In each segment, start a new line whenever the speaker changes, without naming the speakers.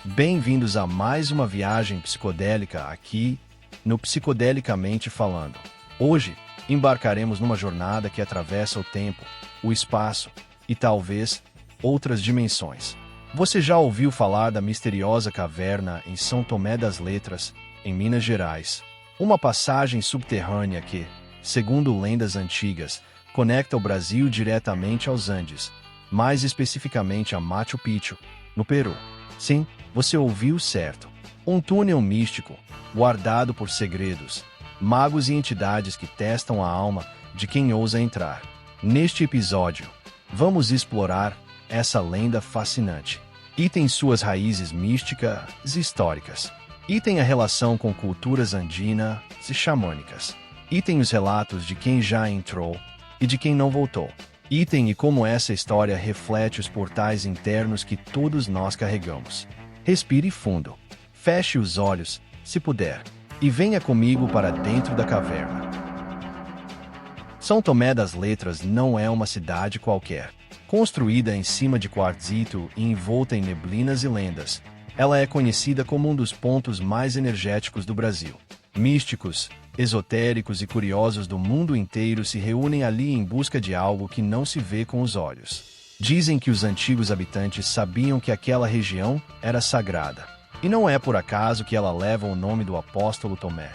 Bem-vindos a mais uma viagem psicodélica aqui no Psicodelicamente Falando. Hoje, embarcaremos numa jornada que atravessa o tempo, o espaço e talvez outras dimensões. Você já ouviu falar da misteriosa caverna em São Tomé das Letras, em Minas Gerais? Uma passagem subterrânea que, segundo lendas antigas, conecta o Brasil diretamente aos Andes, mais especificamente a Machu Picchu, no Peru. Sim, você ouviu certo. Um túnel místico, guardado por segredos, magos e entidades que testam a alma de quem ousa entrar. Neste episódio, vamos explorar essa lenda fascinante. E tem suas raízes místicas e históricas. E tem a relação com culturas andinas e xamânicas. E tem os relatos de quem já entrou e de quem não voltou. Item e como essa história reflete os portais internos que todos nós carregamos. Respire fundo, feche os olhos, se puder, e venha comigo para dentro da caverna. São Tomé das Letras não é uma cidade qualquer. Construída em cima de quartzito e envolta em neblinas e lendas, ela é conhecida como um dos pontos mais energéticos do Brasil. Místicos, esotéricos e curiosos do mundo inteiro se reúnem ali em busca de algo que não se vê com os olhos. Dizem que os antigos habitantes sabiam que aquela região era sagrada. E não é por acaso que ela leva o nome do apóstolo Tomé,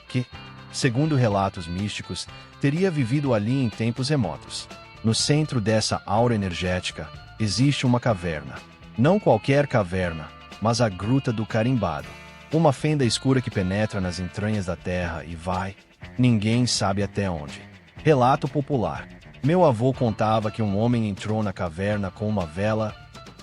que, segundo relatos místicos, teria vivido ali em tempos remotos. No centro dessa aura energética, existe uma caverna. Não qualquer caverna, mas a Gruta do Carimbado. Uma fenda escura que penetra nas entranhas da terra e vai, ninguém sabe até onde. Relato popular. Meu avô contava que um homem entrou na caverna com uma vela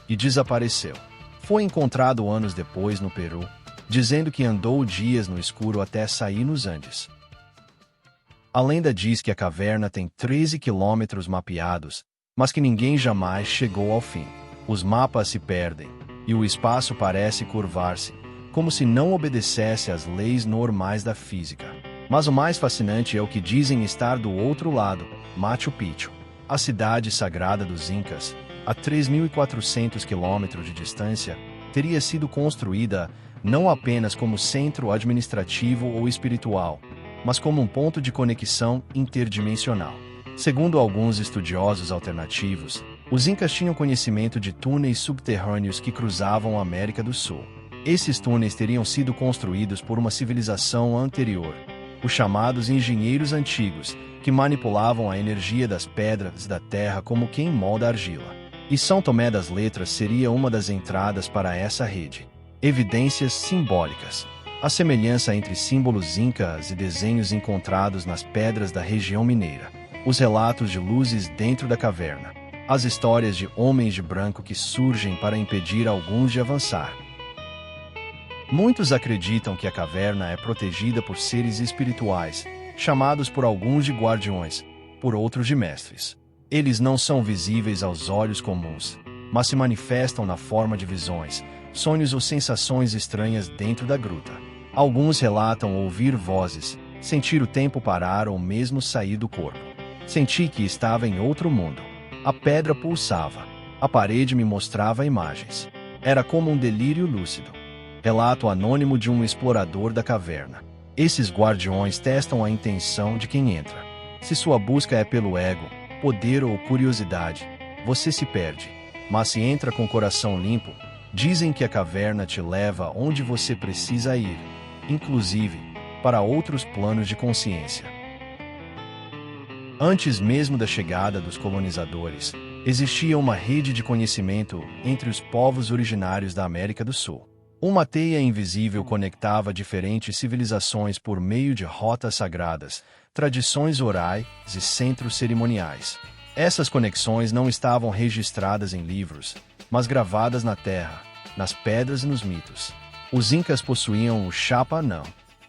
e desapareceu. Foi encontrado anos depois no Peru, dizendo que andou dias no escuro até sair nos Andes. A lenda diz que a caverna tem 13 quilômetros mapeados, mas que ninguém jamais chegou ao fim. Os mapas se perdem, e o espaço parece curvar-se, como se não obedecesse às leis normais da física. Mas o mais fascinante é o que dizem estar do outro lado, Machu Picchu, a cidade sagrada dos Incas, a 3.400 quilômetros de distância, teria sido construída não apenas como centro administrativo ou espiritual, mas como um ponto de conexão interdimensional. Segundo alguns estudiosos alternativos, os Incas tinham conhecimento de túneis subterrâneos que cruzavam a América do Sul. Esses túneis teriam sido construídos por uma civilização anterior, os chamados engenheiros antigos, que manipulavam a energia das pedras da terra como quem molda argila. E São Tomé das Letras seria uma das entradas para essa rede. Evidências simbólicas. A semelhança entre símbolos incas e desenhos encontrados nas pedras da região mineira. Os relatos de luzes dentro da caverna. As histórias de homens de branco que surgem para impedir alguns de avançar. Muitos acreditam que a caverna é protegida por seres espirituais, chamados por alguns de guardiões, por outros de mestres. Eles não são visíveis aos olhos comuns, mas se manifestam na forma de visões, sonhos ou sensações estranhas dentro da gruta. Alguns relatam ouvir vozes, sentir o tempo parar ou mesmo sair do corpo. Senti que estava em outro mundo. A pedra pulsava. A parede me mostrava imagens. Era como um delírio lúcido. Relato anônimo de um explorador da caverna. Esses guardiões testam a intenção de quem entra. Se sua busca é pelo ego, poder ou curiosidade, você se perde. Mas se entra com o coração limpo, dizem que a caverna te leva onde você precisa ir, inclusive para outros planos de consciência. Antes mesmo da chegada dos colonizadores, existia uma rede de conhecimento entre os povos originários da América do Sul. Uma teia invisível conectava diferentes civilizações por meio de rotas sagradas, tradições orais e centros cerimoniais. Essas conexões não estavam registradas em livros, mas gravadas na terra, nas pedras e nos mitos. Os Incas possuíam o Chapa Anã,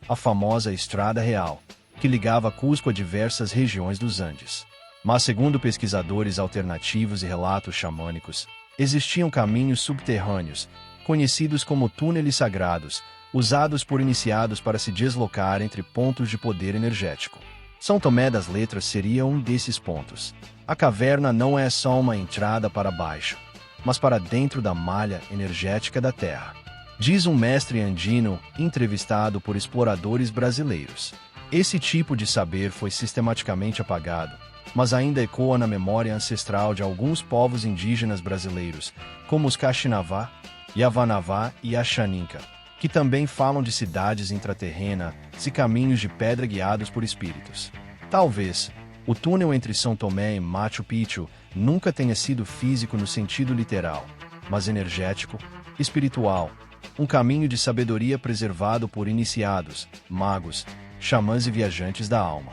a famosa estrada real, que ligava Cusco a diversas regiões dos Andes. Mas, segundo pesquisadores alternativos e relatos xamânicos, existiam caminhos subterrâneos, conhecidos como túneis sagrados, usados por iniciados para se deslocar entre pontos de poder energético. São Tomé das Letras seria um desses pontos. A caverna não é só uma entrada para baixo, mas para dentro da malha energética da Terra. diz um mestre andino entrevistado por exploradores brasileiros. Esse tipo de saber foi sistematicamente apagado, mas ainda ecoa na memória ancestral de alguns povos indígenas brasileiros, como os Kaxinavá, Yavanavá e Axaninca, que também falam de cidades intraterrenas e caminhos de pedra guiados por espíritos. Talvez o túnel entre São Tomé e Machu Picchu nunca tenha sido físico no sentido literal, mas energético, espiritual, um caminho de sabedoria preservado por iniciados, magos, xamãs e viajantes da alma.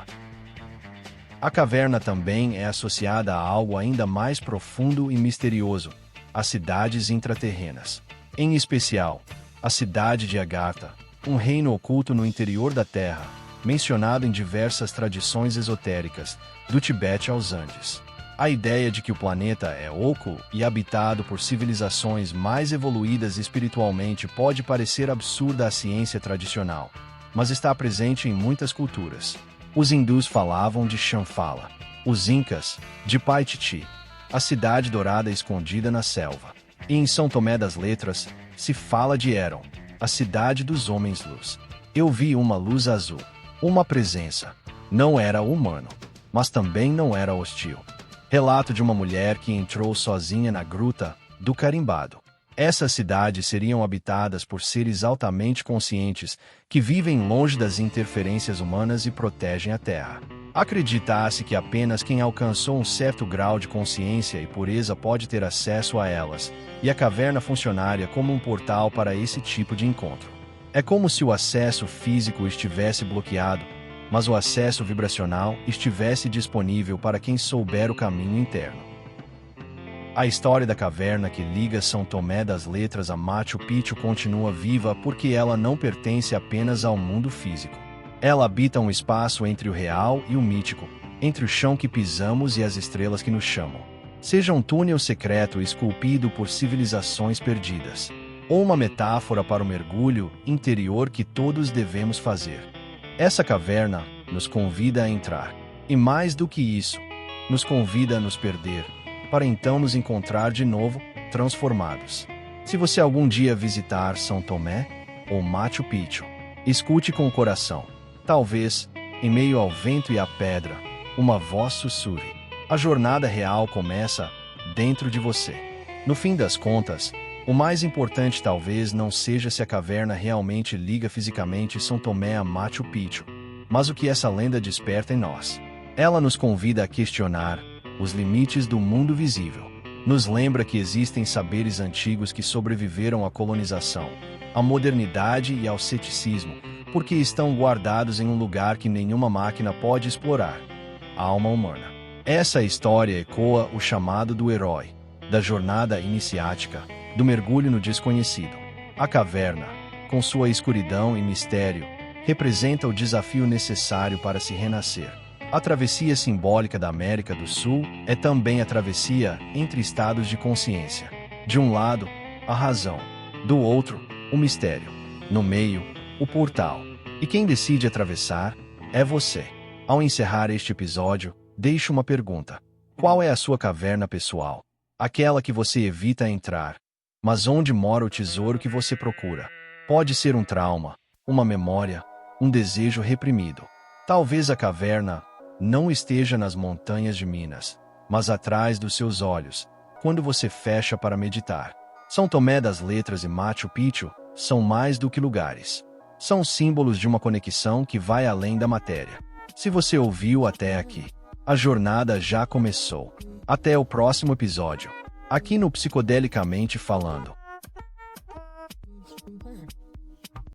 A caverna também é associada a algo ainda mais profundo e misterioso, as cidades intraterrenas. Em especial, a cidade de Agartha, um reino oculto no interior da Terra, mencionado em diversas tradições esotéricas, do Tibete aos Andes. A ideia de que o planeta é oco e habitado por civilizações mais evoluídas espiritualmente pode parecer absurda à ciência tradicional, mas está presente em muitas culturas. Os hindus falavam de Shambhala, os incas, de Paititi, a cidade dourada escondida na selva. E em São Tomé das Letras, se fala de Héron, a cidade dos homens-luz. Eu vi uma luz azul, uma presença. Não era humano, mas também não era hostil. Relato de uma mulher que entrou sozinha na gruta do Carimbado. Essas cidades seriam habitadas por seres altamente conscientes que vivem longe das interferências humanas e protegem a Terra. Acredita-se que apenas quem alcançou um certo grau de consciência e pureza pode ter acesso a elas, e a caverna funcionaria como um portal para esse tipo de encontro. É como se o acesso físico estivesse bloqueado, mas o acesso vibracional estivesse disponível para quem souber o caminho interno. A história da caverna que liga São Tomé das Letras a Machu Picchu continua viva porque ela não pertence apenas ao mundo físico. Ela habita um espaço entre o real e o mítico, entre o chão que pisamos e as estrelas que nos chamam. Seja um túnel secreto esculpido por civilizações perdidas, ou uma metáfora para o mergulho interior que todos devemos fazer. Essa caverna nos convida a entrar, e mais do que isso, nos convida a nos perder, para então nos encontrar de novo, transformados. Se você algum dia visitar São Tomé ou Machu Picchu, escute com o coração. Talvez, em meio ao vento e à pedra, uma voz sussurre. A jornada real começa dentro de você. No fim das contas, o mais importante talvez não seja se a caverna realmente liga fisicamente São Tomé a Machu Picchu, mas o que essa lenda desperta em nós. Ela nos convida a questionar os limites do mundo visível. Nos lembra que existem saberes antigos que sobreviveram à colonização, à modernidade e ao ceticismo, porque estão guardados em um lugar que nenhuma máquina pode explorar: a alma humana. Essa história ecoa o chamado do herói, da jornada iniciática, do mergulho no desconhecido. A caverna, com sua escuridão e mistério, representa o desafio necessário para se renascer. A travessia simbólica da América do Sul é também a travessia entre estados de consciência. De um lado, a razão. Do outro, o mistério. No meio, o portal. E quem decide atravessar é você. Ao encerrar este episódio, deixo uma pergunta. Qual é a sua caverna pessoal? Aquela que você evita entrar. Mas onde mora o tesouro que você procura? Pode ser um trauma, uma memória, um desejo reprimido. Talvez a caverna não esteja nas montanhas de Minas, mas atrás dos seus olhos, quando você fecha para meditar. São Tomé das Letras e Machu Picchu são mais do que lugares. São símbolos de uma conexão que vai além da matéria. Se você ouviu até aqui, a jornada já começou. Até o próximo episódio, aqui no Psicodelicamente Falando.